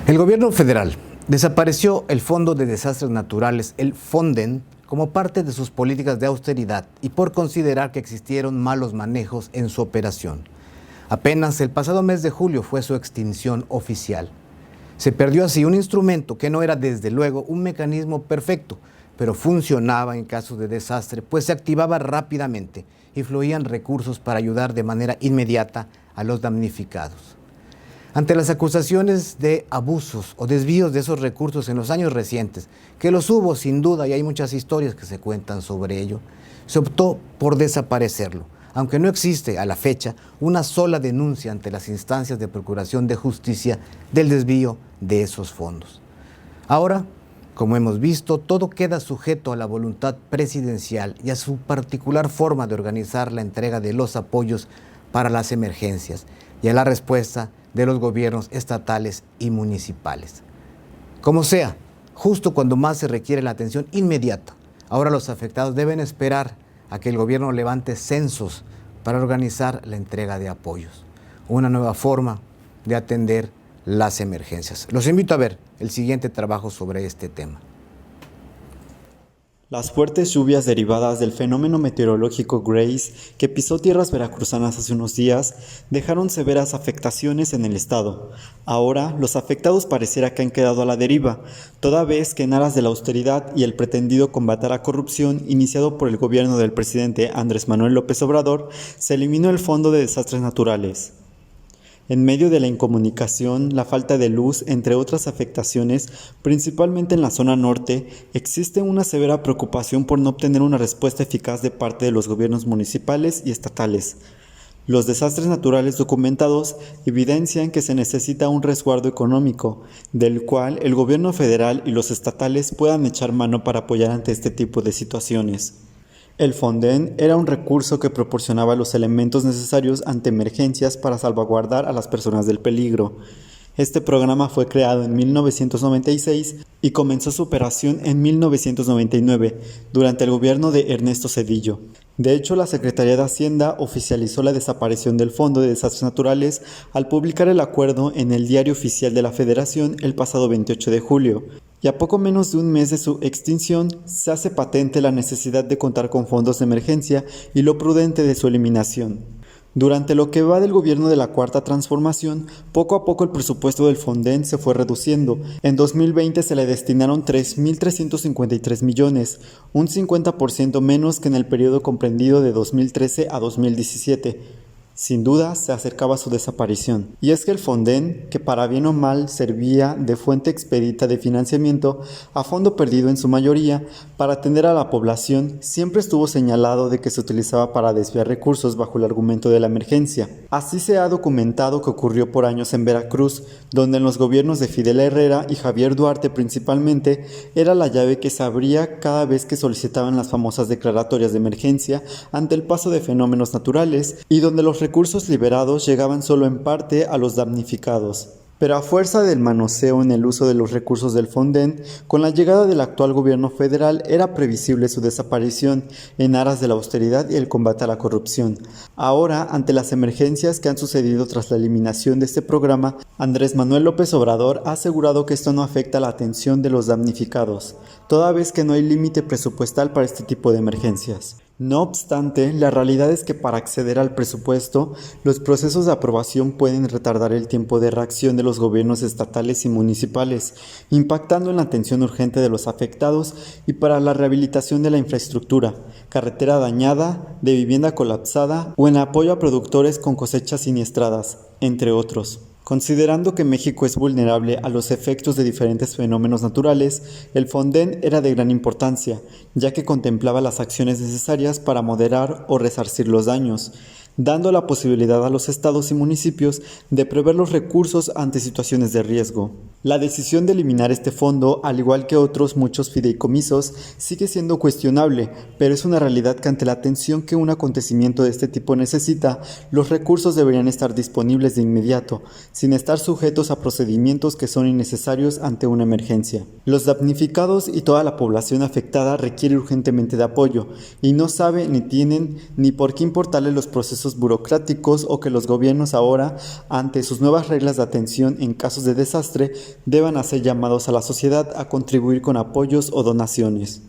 El gobierno federal desapareció el Fondo de Desastres Naturales, el FONDEN, como parte de sus políticas de austeridad y por considerar que existieron malos manejos en su operación. Apenas el pasado mes de julio fue su extinción oficial. Se perdió así un instrumento que no era desde luego un mecanismo perfecto, pero funcionaba en casos de desastre, pues se activaba rápidamente y fluían recursos para ayudar de manera inmediata a los damnificados. Ante las acusaciones de abusos o desvíos de esos recursos en los años recientes, que los hubo sin duda y hay muchas historias que se cuentan sobre ello, se optó por desaparecerlo, aunque no existe a la fecha una sola denuncia ante las instancias de procuración de justicia del desvío de esos fondos. Ahora, como hemos visto, todo queda sujeto a la voluntad presidencial y a su particular forma de organizar la entrega de los apoyos para las emergencias y a la respuesta de los gobiernos estatales y municipales. Como sea, justo cuando más se requiere la atención inmediata, ahora los afectados deben esperar a que el gobierno levante censos para organizar la entrega de apoyos. Una nueva forma de atender las emergencias. Los invito a ver el siguiente trabajo sobre este tema. Las fuertes lluvias derivadas del fenómeno meteorológico Grace, que pisó tierras veracruzanas hace unos días, dejaron severas afectaciones en el estado. Ahora, los afectados pareciera que han quedado a la deriva, toda vez que en aras de la austeridad y el pretendido combate a la corrupción iniciado por el gobierno del presidente Andrés Manuel López Obrador, se eliminó el Fondo de Desastres Naturales. En medio de la incomunicación, la falta de luz, entre otras afectaciones, principalmente en la zona norte, existe una severa preocupación por no obtener una respuesta eficaz de parte de los gobiernos municipales y estatales. Los desastres naturales documentados evidencian que se necesita un resguardo económico, del cual el gobierno federal y los estatales puedan echar mano para apoyar ante este tipo de situaciones. El FONDEN era un recurso que proporcionaba los elementos necesarios ante emergencias para salvaguardar a las personas del peligro. Este programa fue creado en 1996 y comenzó su operación en 1999, durante el gobierno de Ernesto Zedillo. De hecho, la Secretaría de Hacienda oficializó la desaparición del Fondo de Desastres Naturales al publicar el acuerdo en el Diario Oficial de la Federación el pasado 28 de julio. Y a poco menos de un mes de su extinción, se hace patente la necesidad de contar con fondos de emergencia y lo prudente de su eliminación. Durante lo que va del gobierno de la Cuarta Transformación, poco a poco el presupuesto del FONDEN se fue reduciendo. En 2020 se le destinaron 3.353 millones, un 50% menos que en el periodo comprendido de 2013 a 2017. Sin duda se acercaba a su desaparición. Y es que el FONDEN, que para bien o mal servía de fuente expedita de financiamiento, a fondo perdido en su mayoría, para atender a la población, siempre estuvo señalado de que se utilizaba para desviar recursos bajo el argumento de la emergencia. Así se ha documentado que ocurrió por años en Veracruz, donde en los gobiernos de Fidel Herrera y Javier Duarte principalmente, era la llave que se abría cada vez que solicitaban las famosas declaratorias de emergencia ante el paso de fenómenos naturales y donde los recursos liberados llegaban solo en parte a los damnificados. Pero a fuerza del manoseo en el uso de los recursos del FONDEN, con la llegada del actual gobierno federal era previsible su desaparición en aras de la austeridad y el combate a la corrupción. Ahora, ante las emergencias que han sucedido tras la eliminación de este programa, Andrés Manuel López Obrador ha asegurado que esto no afecta la atención de los damnificados, toda vez que no hay límite presupuestal para este tipo de emergencias. No obstante, la realidad es que para acceder al presupuesto, los procesos de aprobación pueden retardar el tiempo de reacción de los gobiernos estatales y municipales, impactando en la atención urgente de los afectados y para la rehabilitación de la infraestructura, carretera dañada, de vivienda colapsada o en apoyo a productores con cosechas siniestradas, entre otros. Considerando que México es vulnerable a los efectos de diferentes fenómenos naturales, el FONDEN era de gran importancia, ya que contemplaba las acciones necesarias para moderar o resarcir los daños, dando la posibilidad a los estados y municipios de prever los recursos ante situaciones de riesgo. La decisión de eliminar este fondo, al igual que otros muchos fideicomisos, sigue siendo cuestionable, pero es una realidad que ante la atención que un acontecimiento de este tipo necesita, los recursos deberían estar disponibles de inmediato, sin estar sujetos a procedimientos que son innecesarios ante una emergencia. Los damnificados y toda la población afectada requiere urgentemente de apoyo, y no sabe ni tienen ni por qué importarle los procesos burocráticos o que los gobiernos ahora, ante sus nuevas reglas de atención en casos de desastre, deban hacer llamados a la sociedad a contribuir con apoyos o donaciones.